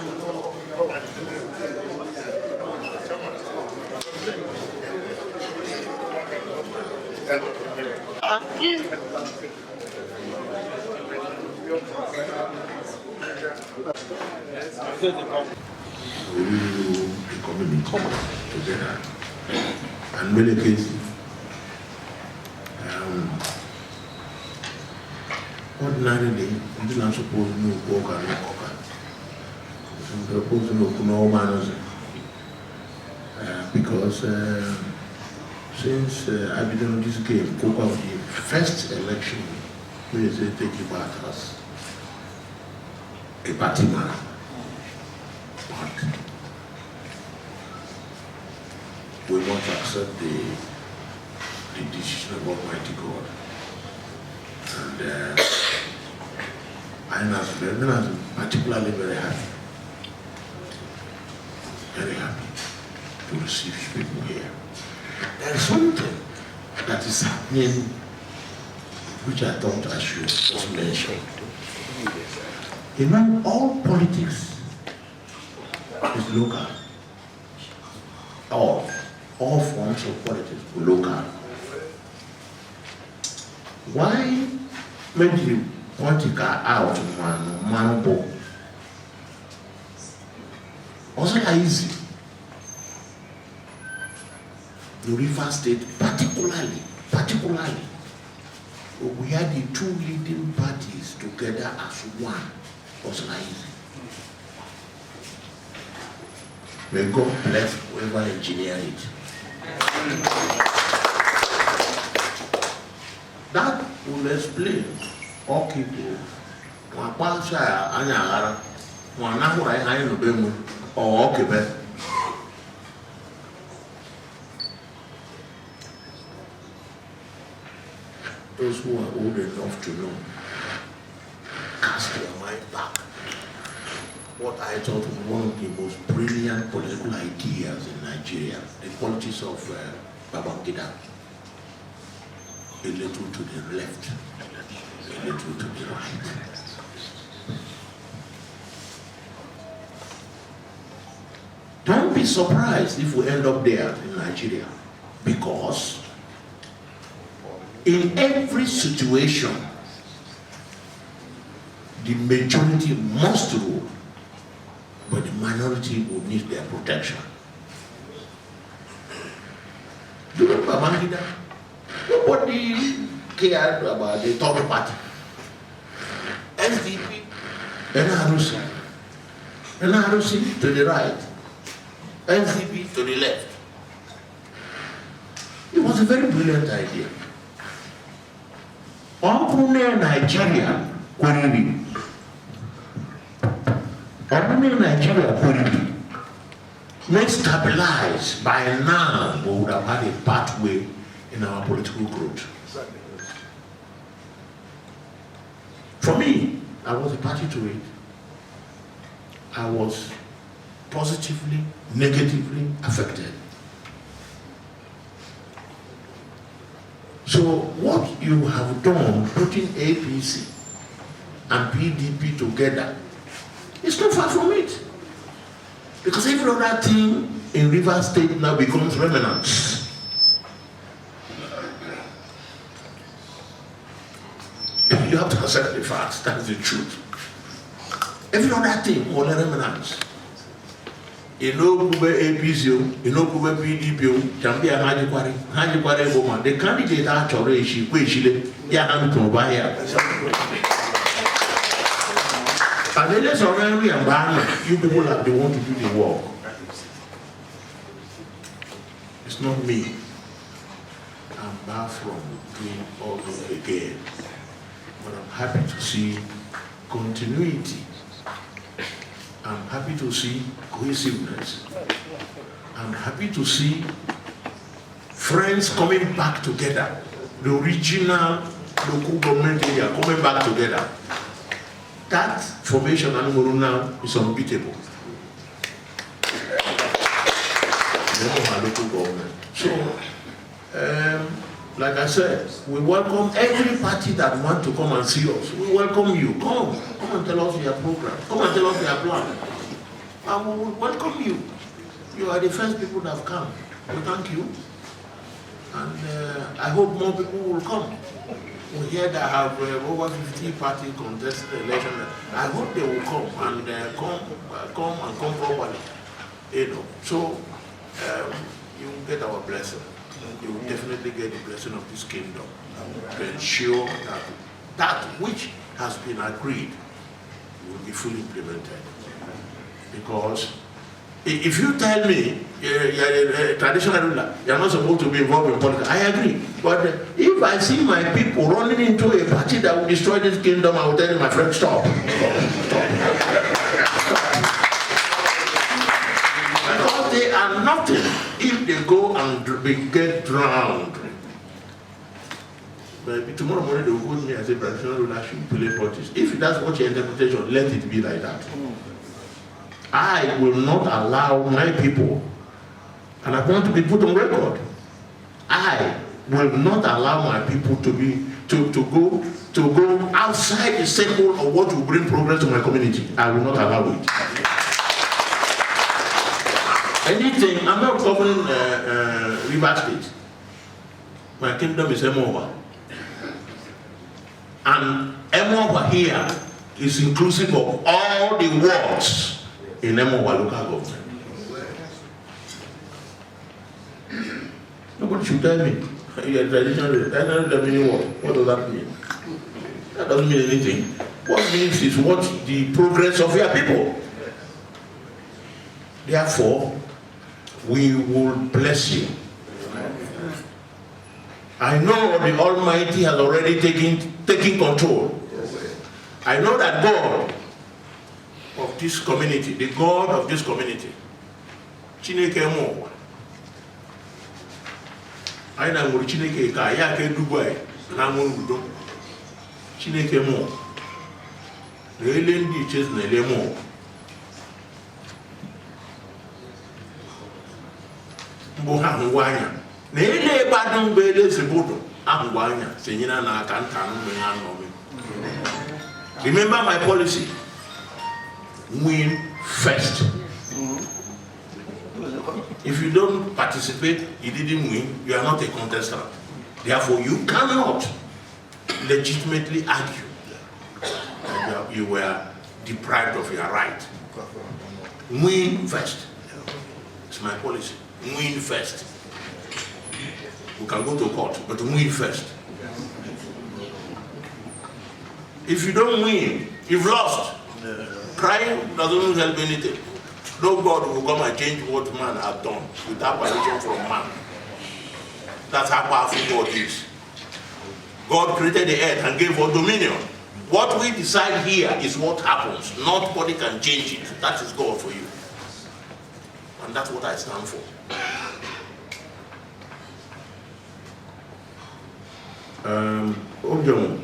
We will become in common together. And many cases, ordinarily, we do not suppose to know work and not work. We suppose to know manners. Because since I began on this game, Coca was the first election, we say take it back as a party man. But we want to accept the decision of Almighty God. And I'm particularly very happy. Very happy to receive people here. There's something that is happening which I thought I should just mention. You know, all politics is local. All forms of politics are local. Why make the political out man bo? Also easy. The River State particularly, we had the two leading parties together as one. Also easy. May God bless whoever engineered it. That will explain all people. Those who are old enough to know, cast their mind back. What I thought was one of the most brilliant political ideas in Nigeria, the politics of Babangida. A little to the left, a little to the right. Don't be surprised if we end up there in Nigeria, because in every situation, the majority must rule, but the minority will need their protection. Do you remember Babangida? Nobody cared about the third party. SDP, NRC to the right, NCP to the left. It was a very brilliant idea. Open Nigeria, not stabilized by now, we would have had a pathway in our political growth. For me, I was a party to it. I was positively, negatively affected. So what you have done, putting APC and PDP together, is not far from it. Because every other thing in River State now becomes remnants. You have to accept the facts, that's the truth. Every other thing will remnants. You know, APC, you know, PDP, Chambia Hajikwari woman, the candidate actually, she and then there's already a environment, you people that they want to do the work. It's not me. I'm far from doing all over again. But I'm happy to see continuity. I'm happy to see cohesiveness. I'm happy to see friends coming back together. The original local government area coming back together. That formation now is unbeatable. Local government. So, like I said, we welcome every party that want to come and see us. We welcome you. Come and tell us your program. Come and tell us your plan. and we will welcome you. You are the first people that have come. We thank you. And I hope more people will come. We hear that I have over 50 parties contested the election. I hope they will come and come properly. You know, so you will get our blessing. You will definitely get the blessing of this kingdom to ensure that that which has been agreed will be fully implemented. Because if you tell me you're a traditional ruler, you're not supposed to be involved in politics, I agree. But if I see my people running into a party that will destroy this kingdom, I will tell you, my friend, stop. Because they are nothing if they go and get drowned. But tomorrow morning they will hold me as a traditional ruler, I should play politics. If that's what your interpretation, let it be like that. I will not allow my people, and I want to be put on record, I will not allow my people to go outside the circle of what will bring progress to my community. I will not allow it. Anything, I'm not governing River State. My kingdom is Emoba. And Emoba here is inclusive of all the wards in Emoba local government. Nobody should tell me you're traditional. I don't know the meaning what. What does that mean? That doesn't mean anything. What it means is what the progress of your people. Therefore, we will bless you. I know the Almighty has already taken control. I know that God of this community, the God of this community, Chineke mo. I na mo Chineke ka ya ke Dubai na mo udo. Chineke mo. Ele ndi ches na ele mo. Mbo ha ngwanya. Na ele badun be ele sibodo ahungwanya senyina na aka nta no me ha no me. Remember my policy. Win first. If you don't participate, you didn't win, you are not a contestant. Therefore, you cannot legitimately argue that you were deprived of your right. Win first. It's my policy. Win first. We can go to court, but win first. If you don't win, you've lost. Crying doesn't help anything. No God will come and change what man has done without permission from man. That's how powerful God is. God created the earth and gave us dominion. What we decide here is what happens. Nobody can change it. That is God for you. And that's what I stand for. Obion.